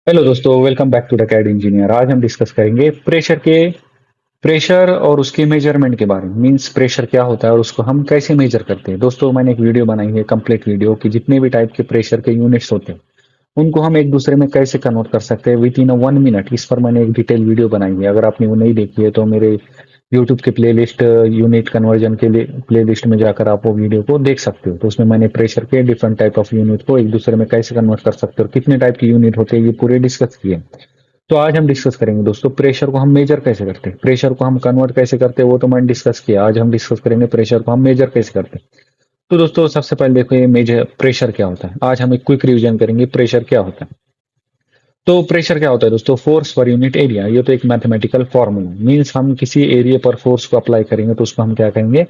Hello दोस्तों, welcome back to the CAD engineer. आज हम डिस्कस करेंगे प्रेशर और उसके मेजरमेंट के बारे में। मींस प्रेशर क्या होता है और उसको हम कैसे मेजर करते हैं। दोस्तों, मैंने एक वीडियो बनाई है, कंप्लीट वीडियो, कि जितने भी टाइप के प्रेशर के यूनिट्स होते हैं उनको हम एक दूसरे में कैसे कन्वर्ट कर सकते हैं विद इन 1 मिनट। इस पर मैंने एक डिटेल वीडियो बनाई है। अगर आपने वो नहीं देखी है तो मेरे यूट्यूब के प्लेलिस्ट यूनिट कन्वर्जन के लिए प्लेलिस्ट में जाकर आप वो वीडियो को देख सकते हो। तो उसमें मैंने प्रेशर के डिफरेंट टाइप ऑफ यूनिट को एक दूसरे में कैसे कन्वर्ट कर सकते हो, कितने टाइप के यूनिट होते हैं, ये पूरे डिस्कस किए। तो आज हम डिस्कस करेंगे दोस्तों, प्रेशर को हम मेजर कैसे करते हैं, प्रेशर को हम कन्वर्ट कैसे करते हैं, वो तो मैंने डिस्कस किया। आज हम डिस्कस करेंगे प्रेशर को हम मेजर कैसे करते हैं। तो दोस्तों, सबसे पहले देखो ये मेजर प्रेशर क्या होता है। आज हम एक क्विक रिवीजन करेंगे प्रेशर क्या होता है। तो प्रेशर क्या होता है दोस्तों? Force per unit area. ये तो एक मैथमेटिकल फॉर्मूला। मींस हम किसी एरिया पर फोर्स को अप्लाई करेंगे तो उसको हम क्या कहेंगे?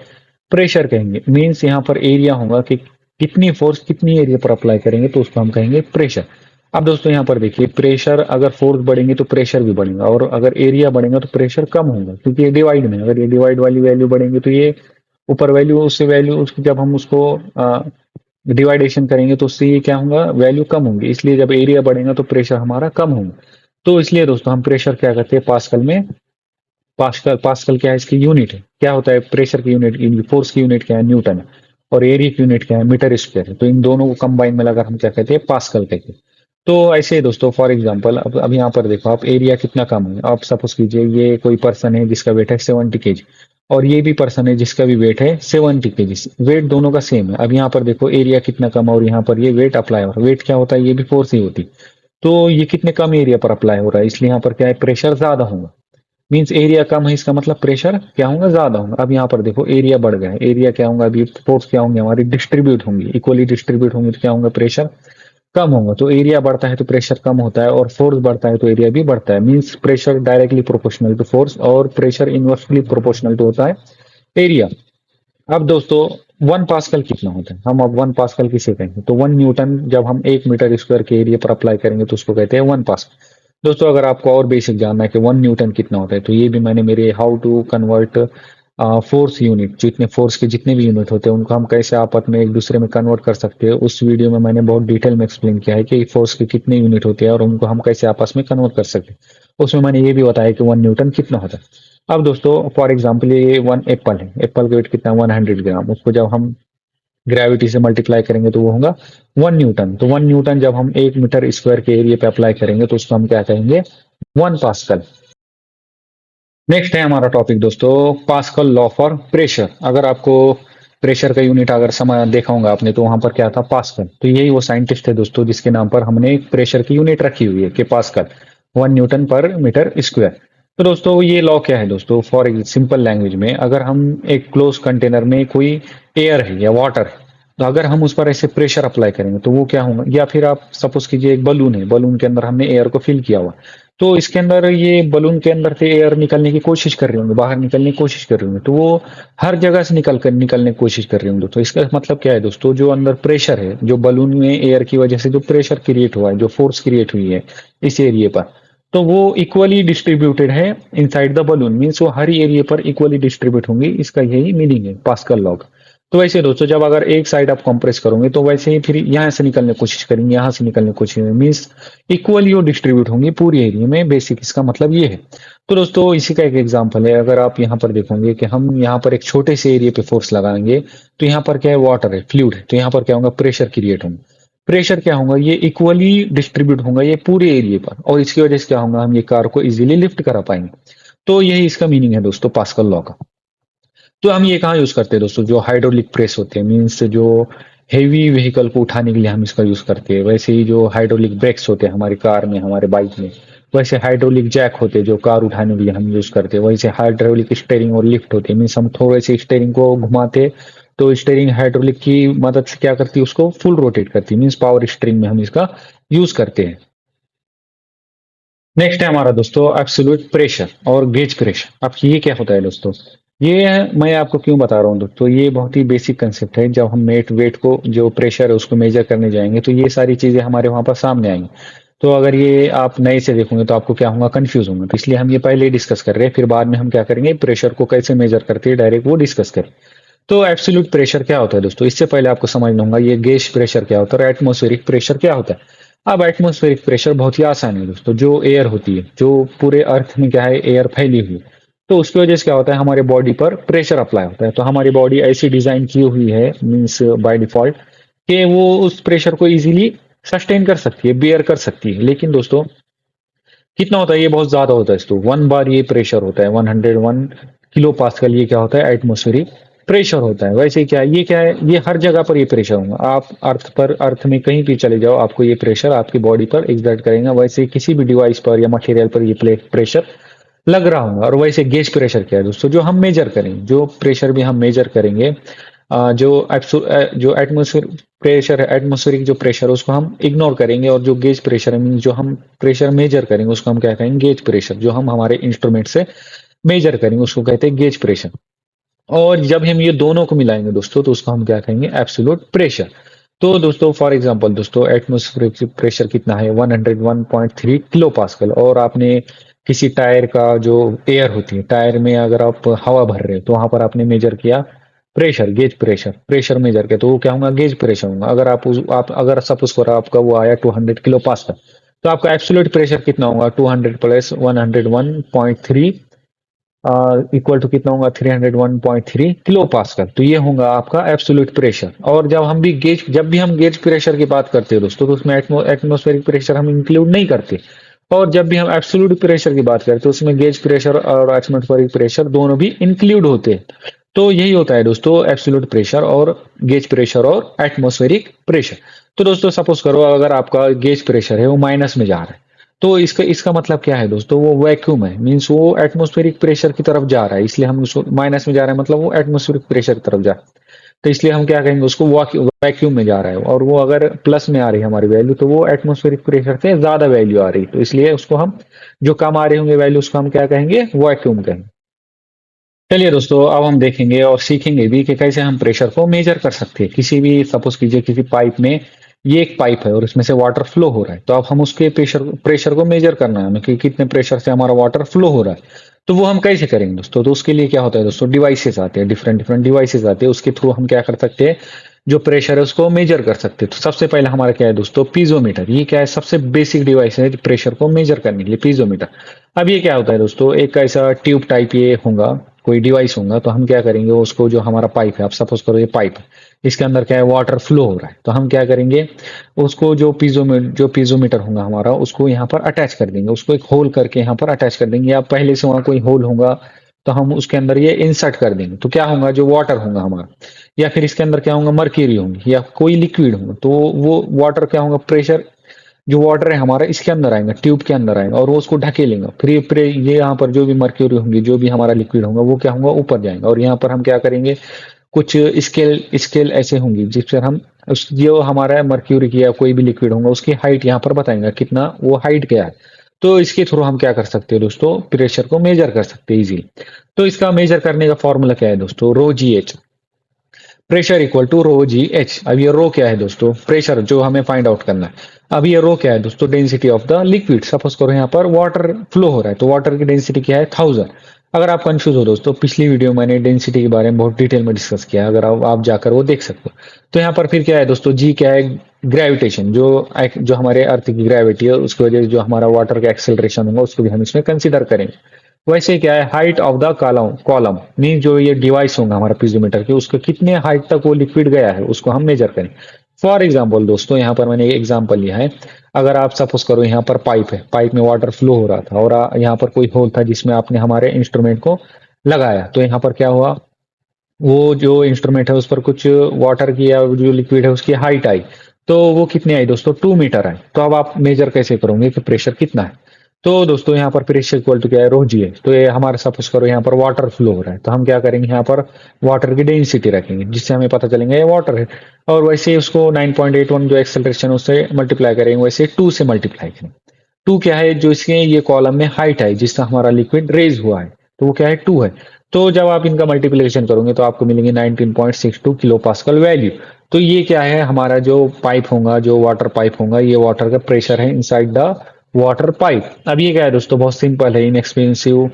प्रेशर कहेंगे। मींस यहाँ पर एरिया होगा कि कितनी फोर्स कितनी एरिया पर अप्लाई करेंगे तो उसको हम कहेंगे प्रेशर। अब दोस्तों यहाँ पर देखिए, प्रेशर अगर फोर्स बढ़ेंगे तो प्रेशर भी बढ़ेगा, और अगर एरिया बढ़ेगा तो प्रेशर कम होगा, क्योंकि ये डिवाइड में, अगर ये डिवाइड वाली वैल्यू बढ़ेंगे तो ये ऊपर वैल्यू, उससे वैल्यू उसकी जब हम उसको डिवाइडेशन करेंगे तो उससे ये क्या होगा? वैल्यू कम होंगी। इसलिए जब एरिया बढ़ेगा तो प्रेशर हमारा कम होगा। तो इसलिए दोस्तों हम प्रेशर क्या करते हैं पास्कल में। पास्कल पास्कल क्या है? इसकी यूनिट है। क्या होता है प्रेशर की यूनिट? फोर्स की यूनिट क्या है? न्यूटन है। और एरिया की यूनिट क्या है? मीटर स्क्वायर है। तो इन दोनों को कंबाइन मिलाकर हम क्या कहते हैं? पास्कल कहते हैं। तो ऐसे ही दोस्तों, फॉर एग्जांपल अब यहाँ पर देखो, आप एरिया कितना कम है। आप सपोज कीजिए ये कोई पर्सन है जिसका वेट है 70 kg, और ये भी पर्सन है जिसका भी वेट है 70 kg। वेट दोनों का सेम है। अब यहाँ पर देखो एरिया कितना कम है और यहाँ पर ये वेट अप्लाई हो रहा है। वेट क्या होता है? ये भी फोर्स ही होती। तो ये कितने कम एरिया पर अप्लाई हो रहा है, इसलिए यहाँ पर क्या है? प्रेशर ज्यादा होगा। मींस एरिया कम है, इसका मतलब प्रेशर क्या होगा? ज्यादा होगा। अब यहाँ पर देखो एरिया बढ़ गया है। एरिया क्या होगा? अभी फोर्स क्या होंगे? हमारी डिस्ट्रीब्यूट होंगी, इक्वली डिस्ट्रीब्यूट होंगे, तो क्या होगा? प्रेशर कम होगा। तो एरिया बढ़ता है तो प्रेशर कम होता है, और फोर्स बढ़ता है तो एरिया भी बढ़ता है। Means pressure directly proportional to force, और प्रेशर इनवर्सली प्रोपोर्शनल टू होता है एरिया। अब दोस्तों, 1 पास्कल कितना होता है? हम अब 1 पास्कल किसे कहेंगे? तो 1 न्यूटन जब हम 1 मीटर स्क्वायर के एरिया पर अप्लाई करेंगे तो उसको कहते हैं 1 पास्कल। दोस्तों, अगर आपको और बेसिक जानना है कि 1 न्यूटन कितना होता है, तो ये भी मैंने मेरे how to convert force unit, जितने फोर्स के जितने भी यूनिट होते हैं उनको हम कैसे आपस में एक दूसरे में कन्वर्ट कर सकते हैं, उस वीडियो में मैंने बहुत डिटेल में एक्सप्लेन किया है कि फोर्स के कितने यूनिट होते हैं और उनको हम कैसे आपस में कन्वर्ट कर सकते हैं। उसमें मैंने ये भी बताया कि 1 न्यूटन कितना होता है। अब दोस्तों, फॉर एग्जाम्पल ये 1 एप्पल है। एप्पल का वेट कितना? 100 ग्राम। उसको जब हम ग्रेविटी से मल्टीप्लाई करेंगे तो वो होगा 1 न्यूटन। तो 1 न्यूटन जब हम 1 मीटर स्क्वायर के एरिया पे अप्लाई करेंगे तो उसको हम क्या कहेंगे? 1 पास्कल। नेक्स्ट है हमारा टॉपिक दोस्तों, पास्कल लॉ फॉर प्रेशर। अगर आपको प्रेशर का यूनिट अगर समय देखा होगा आपने, तो वहां पर क्या था? पास्कल। तो यही वो साइंटिस्ट है दोस्तों जिसके नाम पर हमने एक प्रेशर की यूनिट रखी हुई है कि पास्कल, 1 न्यूटन पर मीटर स्क्वायर। तो दोस्तों ये लॉ क्या है दोस्तों? फॉर सिंपल लैंग्वेज में, अगर हम एक क्लोज कंटेनर में कोई एयर है या वाटर है, तो अगर हम उस पर ऐसे प्रेशर अप्लाई करेंगे तो वो क्या होगा? या फिर आप सपोज कीजिए एक बलून है, बलून के अंदर हमने एयर को फिल किया हुआ, तो इसके अंदर ये बलून के अंदर से एयर निकलने की कोशिश कर रहे होंगे, बाहर निकलने की कोशिश कर रहे होंगे, तो वो हर जगह से निकलने की कोशिश कर रहे होंगे। तो इसका मतलब क्या है दोस्तों? जो अंदर प्रेशर है, जो बलून में एयर की वजह से जो प्रेशर क्रिएट हुआ है, जो फोर्स क्रिएट हुई है इस एरिया पर, तो वो इक्वली डिस्ट्रीब्यूटेड है इनसाइड द बलून। मीन्स वो हर एरिया पर इक्वली डिस्ट्रीब्यूट होंगी। इसका यही मीनिंग है पास्कल लॉ का। तो वैसे दोस्तों, जब अगर एक साइड आप कंप्रेस करोगे तो वैसे ही फिर यहाँ से निकलने की कोशिश करेंगे, यहाँ से निकलने की कोशिश करेंगे। मीन्स इक्वली वो डिस्ट्रीब्यूट होंगी पूरी एरिया में। बेसिक इसका मतलब ये है। तो दोस्तों, इसी का एक एग्जांपल है। अगर आप यहाँ पर देखोगे कि हम यहाँ पर एक छोटे से एरिया पे फोर्स लगाएंगे, तो यहाँ पर क्या है? वाटर है, फ्लूइड है। तो यहाँ पर क्या होगा? प्रेशर क्रिएट होगा। प्रेशर क्या होगा? ये इक्वली डिस्ट्रीब्यूट होगा ये पूरे एरिया पर, और इसकी वजह से क्या होगा? हम ये कार को इजीली लिफ्ट करा पाएंगे। तो यही इसका मीनिंग है दोस्तों पास्कल लॉ का। तो हम ये कहाँ यूज करते हैं दोस्तों? जो हाइड्रोलिक प्रेस होते हैं, मीन्स जो हेवी व्हीकल को उठाने के लिए हम इसका यूज करते हैं। वैसे ही जो हाइड्रोलिक ब्रेक्स होते हैं हमारी कार में, हमारे बाइक में, वैसे हाइड्रोलिक जैक होते हैं जो कार उठाने के लिए हम यूज करते हैं। वैसे हाइड्रोलिक स्टेयरिंग और लिफ्ट होते हैं। मीन्स हम थोड़े से स्टेयरिंग को घुमाते, तो स्टेयरिंग हाइड्रोलिक की मदद से क्या करती है? उसको फुल रोटेट करती है। मीन्स पावर स्टीयरिंग में हम इसका यूज करते हैं। नेक्स्ट है हमारा दोस्तों एब्सोल्यूट प्रेशर और गेज प्रेशर। अब ये क्या होता है दोस्तों? ये मैं आपको क्यों बता रहा हूँ दोस्तों, ये बहुत ही बेसिक कंसेप्ट है। जब हम मेट वेट को, जो प्रेशर है उसको मेजर करने जाएंगे, तो ये सारी चीजें हमारे वहां पर सामने आएंगी। तो अगर ये आप नए से देखोगे तो आपको क्या होगा? कंफ्यूज होंगे। तो इसलिए हम ये पहले ही डिस्कस कर रहे हैं, फिर बाद में हम क्या करेंगे? प्रेशर को कैसे मेजर करते हैं डायरेक्ट वो डिस्कस करें। तो एब्सोल्यूट प्रेशर क्या होता है दोस्तों? इससे पहले आपको समझना होगा ये गेज प्रेशर क्या होता है और एटमोस्फेरिक प्रेशर क्या होता है। अब एटमॉस्फेरिक प्रेशर बहुत ही आसान है दोस्तों। जो एयर होती है, जो पूरे अर्थ में क्या है, एयर फैली हुई, तो उसकी वजह से क्या होता है, हमारे बॉडी पर प्रेशर अप्लाई होता है। तो हमारी बॉडी ऐसी डिजाइन की हुई है, मीन्स बाय डिफॉल्ट, कि वो उस प्रेशर को इजीली सस्टेन कर सकती है, बियर कर सकती है। लेकिन दोस्तों कितना होता है, ये बहुत ज्यादा होता है। दोस्तों 1 बार ये प्रेशर होता है 101 किलो पास्कल। ये क्या होता है, एटमोस्फेरिक प्रेशर होता है। वैसे क्या है, ये हर जगह पर ये प्रेशर होगा। आप अर्थ में कहीं भी चले जाओ, आपको ये प्रेशर आपकी बॉडी पर एग्जर्ट करेगा। वैसे किसी भी डिवाइस पर या मटेरियल पर ये प्रेशर लग रहा होगा। और वैसे गेज प्रेशर क्या है दोस्तों, जो हम मेजर करेंगे, जो प्रेशर भी हम मेजर करेंगे, जो एटमोस्फेयर प्रेशर है, एटमोस्फेरिक जो प्रेशर है उसको हम इग्नोर करेंगे। और जो गेज प्रेशर है, मीन जो हम प्रेशर मेजर करेंगे उसको हम क्या कहेंगे, गेज प्रेशर। जो हम हमारे इंस्ट्रूमेंट से मेजर करेंगे उसको कहते हैं गेज प्रेशर। और जब हम ये दोनों को मिलाएंगे दोस्तों, तो उसको हम क्या कहेंगे, एब्सोल्यूट प्रेशर। तो दोस्तों फॉर एग्जांपल दोस्तों, एटमॉस्फेरिक प्रेशर कितना है, 101.3 किलो पास्कल। और आपने किसी टायर का जो एयर होती है, टायर में अगर आप हवा भर रहे हो, तो वहां पर आपने मेजर किया pressure, gauge pressure, pressure measure किया, तो वो क्या होगा, गेज प्रेशर होगा। अगर आप अगर सपोज करो आपका वो आया 200 किलो पास्कल, तो आपका एब्सोल्यूट प्रेशर कितना होगा, 200 प्लस 101.3 इक्वल टू कितना होगा, 301.3 किलो पास्कल। तो ये होगा आपका एब्सोल्यूट प्रेशर। और जब भी हम गेज प्रेशर की बात करते हैं दोस्तों, तो उसमें एटमोस्फेरिक प्रेशर हम इंक्लूड नहीं करते। और जब भी हम एब्सोल्यूट प्रेशर की बात करते हैं, उसमें गेज प्रेशर और एटमोस्फेरिक प्रेशर दोनों भी इंक्लूड होते हैं। तो यही होता है दोस्तों एब्सोल्यूट प्रेशर और गेज प्रेशर और एटमोस्फेरिक प्रेशर। तो दोस्तों सपोज करो अगर आपका गेज प्रेशर है वो माइनस में जा रहा है, तो इसका इसका मतलब क्या है दोस्तों, वो वैक्यूम है, मींस वो एटमॉस्फेरिक प्रेशर की तरफ जा रहा है। इसलिए हम उसको माइनस में जा रहा है, मतलब वो एटमॉस्फेरिक प्रेशर की तरफ जा रहा है। तो इसलिए हम क्या कहेंगे, उसको वैक्यूम में जा रहा है। और वो अगर प्लस में आ रही है हमारी वैल्यू, तो वो एटमॉस्फेरिक प्रेशर से ज्यादा वैल्यू आ रही है। तो इसलिए उसको हम, जो कम आ रहे होंगे वैल्यू, उसको हम क्या कहेंगे, वैक्यूम कहेंगे। चलिए दोस्तों, अब हम देखेंगे और सीखेंगे भी कि कैसे हम प्रेशर को मेजर कर सकते हैं। किसी भी, सपोज कीजिए किसी पाइप में, ये एक पाइप है और इसमें से वाटर फ्लो हो रहा है, तो अब हम उसके प्रेशर प्रेशर को मेजर करना है हमें कि कितने प्रेशर से हमारा वाटर फ्लो हो रहा है। तो वो हम कैसे करेंगे दोस्तों, तो उसके लिए क्या होता है दोस्तों, डिवाइसेस आते हैं, डिफरेंट डिफरेंट डिवाइसेस आते हैं। उसके थ्रू हम क्या कर सकते हैं, जो प्रेशर है उसको मेजर कर सकते हैं। तो सबसे पहले हमारा क्या है दोस्तों, पीजोमीटर। ये क्या है, सबसे बेसिक डिवाइस है प्रेशर को मेजर करने के लिए, पीजोमीटर। अब ये क्या होता है दोस्तों, एक ऐसा ट्यूब टाइप ये होगा, कोई डिवाइस होगा। तो हम क्या करेंगे, उसको जो हमारा पाइप है, आप सपोज करो ये पाइप है, इसके अंदर क्या है, वाटर फ्लो हो रहा है। तो हम क्या करेंगे, उसको जो पीजोमीटर होगा हमारा, उसको यहाँ पर अटैच कर देंगे, उसको एक होल करके यहाँ पर अटैच कर देंगे, या पहले से वहां कोई होल होगा तो हम उसके अंदर ये इंसर्ट कर देंगे। तो क्या होगा, जो वाटर होगा हमारा, या फिर इसके अंदर क्या होगा, मर्क्यूरी होंगी या कोई लिक्विड होगा, तो वो वाटर क्या होगा, प्रेशर, जो वाटर है हमारा इसके अंदर आएगा, ट्यूब के अंदर आएगा, और वो उसको ढके लेगा। फिर ये यहाँ पर जो भी मर्क्यूरी होंगी, जो भी हमारा लिक्विड होगा, वो क्या होगा, ऊपर जाएगा। और यहाँ पर हम क्या करेंगे, कुछ स्केल स्केल ऐसे होंगी जिस पर हम जो हमारा मर्क्यूरी की या कोई भी लिक्विड होगा उसकी हाइट यहाँ पर बताएंगे, कितना वो हाइट क्या है। तो इसके थ्रू हम क्या कर सकते हैं दोस्तों, प्रेशर को मेजर कर सकते हैं इजीली। तो इसका मेजर करने का फॉर्मूला क्या है दोस्तों, rho g h, pressure equal to rho g H. अब ये रो क्या है दोस्तों, प्रेशर जो हमें फाइंड आउट करना है। अब ये रो क्या है दोस्तों, density of the liquid. Suppose करो यहाँ पर वाटर फ्लो हो रहा है, तो वाटर की डेंसिटी क्या है, 1000। अगर आप कंफ्यूज हो दोस्तों, पिछली वीडियो मैंने डेंसिटी के बारे में बहुत डिटेल में डिस्कस किया है, अगर आप जाकर वो देख सकते हो। तो यहाँ पर फिर क्या है दोस्तों, जी क्या है, ग्रेविटेशन, जो हमारे अर्थ की ग्रेविटी है उसकी वजह से जो हमारा वाटर का एक्सेलरेशन होगा उसको भी हम इसमें कंसिडर करेंगे। वैसे क्या है, height of the column column mean जो ये डिवाइस होगा हमारा पीजोमीटर के, उसके कितने हाइट तक वो लिक्विड गया है उसको हम मेजर करें। फॉर एग्जाम्पल दोस्तों, यहाँ पर मैंने एक एग्जाम्पल लिया है। अगर आप सपोज करो यहाँ पर पाइप है, पाइप में वाटर फ्लो हो रहा था, और यहाँ पर कोई होल था जिसमें आपने हमारे इंस्ट्रूमेंट को लगाया, तो यहाँ पर क्या हुआ, वो जो इंस्ट्रूमेंट है उस पर कुछ वाटर की या जो लिक्विड है उसकी हाइट आई। तो वो कितनी आई दोस्तों, 2 मीटर आई। तो अब आप मेजर कैसे करोगे कि प्रेशर कितना है। तो दोस्तों यहाँ पर प्रेशर इक्वल टू क्या है, रो जी है। तो ये हमारा सपोज करो यहाँ पर वाटर फ्लो हो रहा है, तो हम क्या करेंगे, यहाँ पर वाटर की डेंसिटी रखेंगे जिससे हमें पता चलेगा ये वाटर है। और वैसे ही उसको 9.81 जो एक्सेलरेशन उससे मल्टीप्लाई करेंगे, वैसे 2 से मल्टीप्लाई करेंगे। 2 क्या है, जो इसके ये कॉलम में हाइट है जिससे हमारा लिक्विड रेज हुआ है, तो वो क्या है, 2 है। तो जब आप इनका मल्टीप्लिकेशन करोगे तो आपको मिलेंगे 19.62 किलो पास्कल वैल्यू। तो ये क्या है, हमारा जो पाइप होगा, जो वाटर पाइप होगा, ये वाटर का प्रेशर है इनसाइड द वाटर पाइप। अब ये क्या है दोस्तों, बहुत सिंपल है, इनएक्सपेंसिव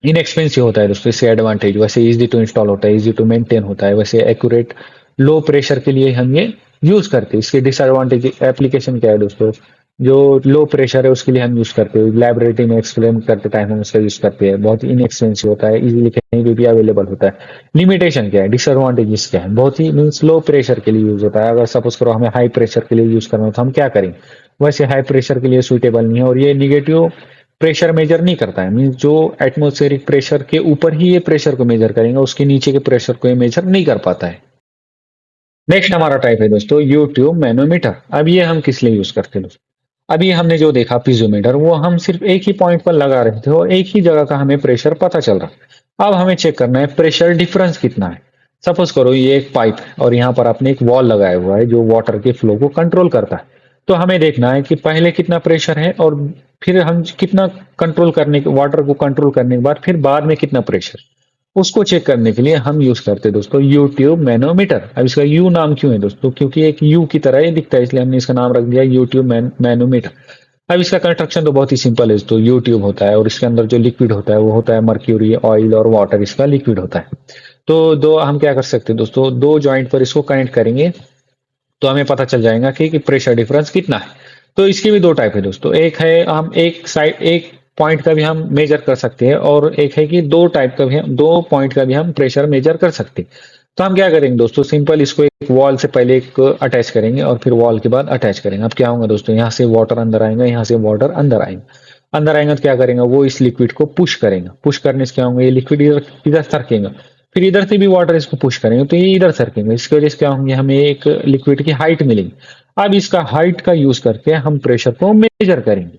इनएक्सपेंसिव होता है दोस्तों, इससे एडवांटेज। वैसे इजी टू इंस्टॉल होता है, इजी टू मेंटेन होता है, वैसे एक्यूरेट लो प्रेशर के लिए हम ये यूज करते हैं। इसके डिसएडवांटेज एप्लीकेशन क्या है दोस्तों, जो लो प्रेशर है उसके लिए हम यूज करते हैं, लैबोरेटरी में एक्सपेरिमेंट करते टाइम हम उसका यूज करते हैं, बहुत ही इनएक्सपेंसिव होता है, इजीली कहीं पे भी अवेलेबल होता है। लिमिटेशन क्या है, डिसएडवांटेजेस क्या है, बहुत ही मीन्स लो प्रेशर के लिए यूज होता है। अगर सपोज करो हमें हाई प्रेशर के लिए यूज करना हो तो हम क्या करेंगे, वैसे हाई प्रेशर के लिए सुइटेबल नहीं है, और ये निगेटिव प्रेशर मेजर नहीं करता है, मीन्स जो एटमोस्फेरिक प्रेशर के ऊपर ही ये प्रेशर को मेजर करेंगे, उसके नीचे के प्रेशर को ये मेजर नहीं कर पाता है। नेक्स्ट हमारा टाइप है दोस्तों यूट्यूब मैनोमीटर। अब ये हम किस लिए यूज करते हैं दोस्तों, अभी हमने जो देखा पीजोमीटर, वो हम सिर्फ एक ही पॉइंट पर लगा रहे थे और एक ही जगह का हमें प्रेशर पता चल रहा। अब हमें चेक करना है प्रेशर डिफरेंस कितना है। सपोज करो ये एक पाइप है और यहाँ पर आपने एक वॉल लगाया हुआ है जो वाटर के फ्लो को कंट्रोल करता है। तो हमें देखना है कि पहले कितना प्रेशर है और फिर हम कितना कंट्रोल करने के, वाटर को कंट्रोल करने के बाद फिर बाद में कितना प्रेशर, उसको चेक करने के लिए हम यूज करते हैं दोस्तों यूट्यूब मैनोमीटर। अब इसका यू नाम क्यों है दोस्तों, क्योंकि एक यू की तरह ये दिखता है, इसलिए हमने इसका नाम रख दिया यूट्यूब मैनोमीटर। अब इसका कंस्ट्रक्शन तो बहुत ही सिंपल है दोस्तों, यूट्यूब होता है और इसके अंदर जो लिक्विड होता है वो होता है मर्क्यूरी, ऑयल और वाटर, इसका लिक्विड होता है। तो दो हम क्या कर सकते हैं दोस्तों, दो जॉइंट पर इसको कनेक्ट करेंगे तो हमें पता चल जाएगा कि प्रेशर डिफरेंस कितना है। तो इसके भी दो टाइप है दोस्तों, एक है हम एक साइड एक पॉइंट का भी हम मेजर कर सकते हैं और एक है कि दो टाइप का भी हम, दो पॉइंट का भी हम प्रेशर मेजर कर सकते हैं। तो हम क्या करेंगे दोस्तों, सिंपल इसको एक वॉल से पहले एक अटैच करेंगे और फिर वॉल के बाद अटैच करेंगे। अब क्या होगा दोस्तों, यहाँ से वाटर अंदर आएगा, यहाँ से वाटर अंदर आएगा, अंदर आएगा तो क्या करेंगे, वो इस लिक्विड को पुश करेंगे, पुश करने से क्या होंगे, ये लिक्विड इधर इधर सरकेगा, फिर इधर से भी वाटर इसको पुश करेंगे तो ये इधर सरकेंगे, इसकी वजह से क्या होंगे, हमें एक लिक्विड की हाइट मिलेगी। अब इसका हाइट का यूज करके हम प्रेशर को मेजर करेंगे।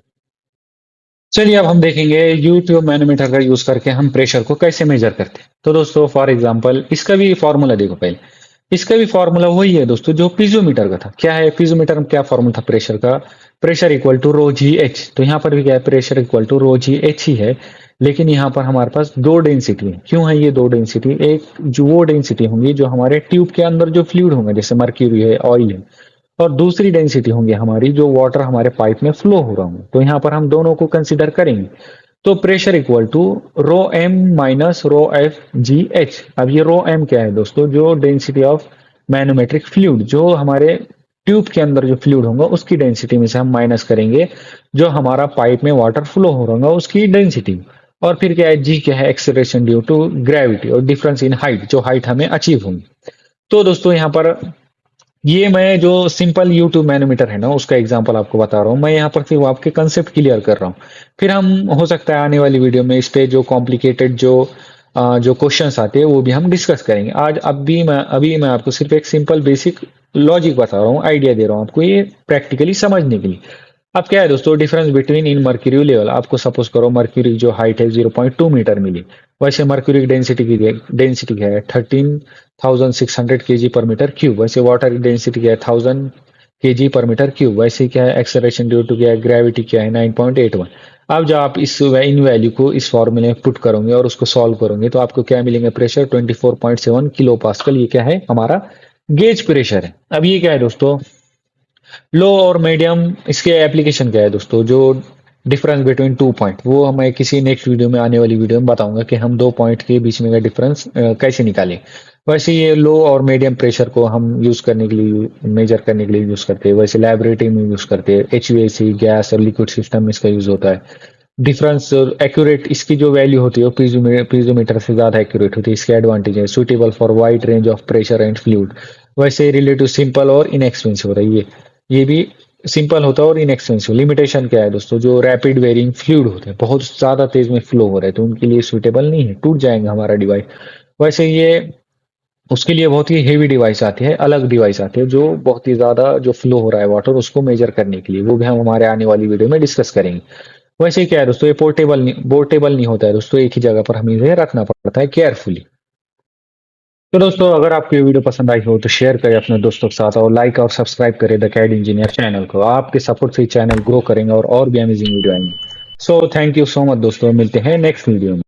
चलिए अब हम देखेंगे यूट्यूब मैनोमीटर का यूज करके हम प्रेशर को कैसे मेजर करते हैं। तो दोस्तों फॉर एग्जांपल इसका भी फॉर्मूला देखो पहले, इसका भी फॉर्मूला वही है दोस्तों जो पीजोमीटर का था। क्या है पीजोमीटर में, क्या फॉर्मूला था प्रेशर का, pressure equal to rho g h. तो यहाँ पर भी क्या है, pressure equal to rho g h ही है, लेकिन यहाँ पर हमारे पास दो डेंसिटी है। क्यों है ये दो डेंसिटी, एक जो वो डेंसिटी होंगी जो हमारे ट्यूब के अंदर जो फ्लूइड होंगे जैसे मर्क्यूरी है, ऑयल है, और दूसरी डेंसिटी होंगी हमारी जो वाटर हमारे पाइप में फ्लो हो रहा होगा। तो यहाँ पर हम दोनों को कंसिडर करेंगे। तो pressure equal to rho M minus rho F G H. अब ये रो एम क्या है दोस्तों, जो डेंसिटी ऑफ मैनोमेट्रिक फ्लूइड, जो हमारे ट्यूब के अंदर जो फ्लूइड होगा उसकी डेंसिटी में से हम माइनस करेंगे जो हमारा पाइप में वाटर फ्लो हो रहा होगा उसकी डेंसिटी। और फिर क्या है, जी क्या है, एक्सेलरेशन ड्यू टू ग्रेविटी और डिफरेंस इन हाइट, जो हाइट हमें अचीव होंगी। तो दोस्तों यहाँ पर ये मैं जो सिंपल यूट्यूब मैनोमीटर है ना उसका एग्जांपल आपको बता रहा हूँ, मैं यहाँ पर सिर्फ आपके कंसेप्ट क्लियर कर रहा हूँ। फिर हम हो सकता है आने वाली वीडियो में इस पे जो कॉम्प्लिकेटेड जो क्वेश्चंस आते हैं वो भी हम डिस्कस करेंगे। आज अभी मैं आपको सिर्फ एक सिंपल बेसिक लॉजिक बता रहा हूँ, आइडिया दे रहा हूँ आपको ये प्रैक्टिकली समझने के लिए। अब क्या है दोस्तों डिफरेंस बिटवीन इन मर्क्यूरी लेवल, आपको सपोज करो मर्क्यूरी जो हाइट है 0.2 मीटर मिली, वैसे मर्क्यूरी की डेंसिटी क्या है 13,600 केजी पर मीटर क्यूब, वैसे वाटर की डेंसिटी क्या है 1000 केजी पर मीटर क्यूब, वैसे क्या है एक्सेलरेशन ड्यू टू क्या है, ग्रेविटी क्या है 9.81। अब जब आप इन वैल्यू को इस फॉर्मूले में पुट करोगे और उसको सॉल्व करोगे तो आपको क्या मिलेंगे, प्रेशर 24.7 किलो पास्कल, ये क्या है हमारा गेज प्रेशर है। अब ये क्या है दोस्तों लो और मीडियम, इसके एप्लीकेशन क्या है दोस्तों, जो डिफरेंस बिटवीन टू पॉइंट, वो मैं किसी नेक्स्ट वीडियो में आने वाली वीडियो में बताऊंगा कि हम दो पॉइंट के बीच में का डिफरेंस कैसे निकालें। वैसे ये लो और मीडियम प्रेशर को हम यूज करने के लिए, मेजर करने के लिए यूज करते हैं, वैसे लैबोरेटरी में यूज करते हैं, एचवीएसी गैस और लिक्विड सिस्टम में इसका यूज होता है। डिफरेंस एक्यूरेट इसकी जो वैल्यू होती है वो पीजोमीटर से ज्यादा एक्यूरेट होती है, इसके एडवांटेज है, suitable for wide range of pressure and fluid, वैसे रिलेटिव सिंपल और इनएक्सपेंसिव होता है ये भी सिंपल होता है और इनएक्सपेंसिव। लिमिटेशन क्या है दोस्तों, जो रैपिड वेरिंग फ्लूइड होते हैं बहुत ज्यादा तेज में फ्लो हो रहे हैं तो उनके लिए सुटेबल नहीं है, टूट जाएगा हमारा डिवाइस। वैसे ये उसके लिए बहुत ही हेवी डिवाइस आती है, अलग डिवाइस आती है जो बहुत ही ज्यादा जो फ्लो हो रहा है वाटर उसको मेजर करने के लिए, वो भी हम हमारे आने वाली वीडियो में डिस्कस करेंगे। वैसे क्या है दोस्तों ये पोर्टेबल नहीं होता है दोस्तों, एक ही जगह पर हमें इसे रखना पड़ता है केयरफुली। तो दोस्तों अगर आपको ये वीडियो पसंद आई हो तो शेयर करें अपने दोस्तों के साथ और लाइक और सब्सक्राइब करें द कैड इंजीनियर चैनल को। आपके सपोर्ट से ही चैनल ग्रो करेंगे और भी अमेजिंग वीडियो आएंगे। So thank you so much दोस्तों, मिलते हैं नेक्स्ट वीडियो में।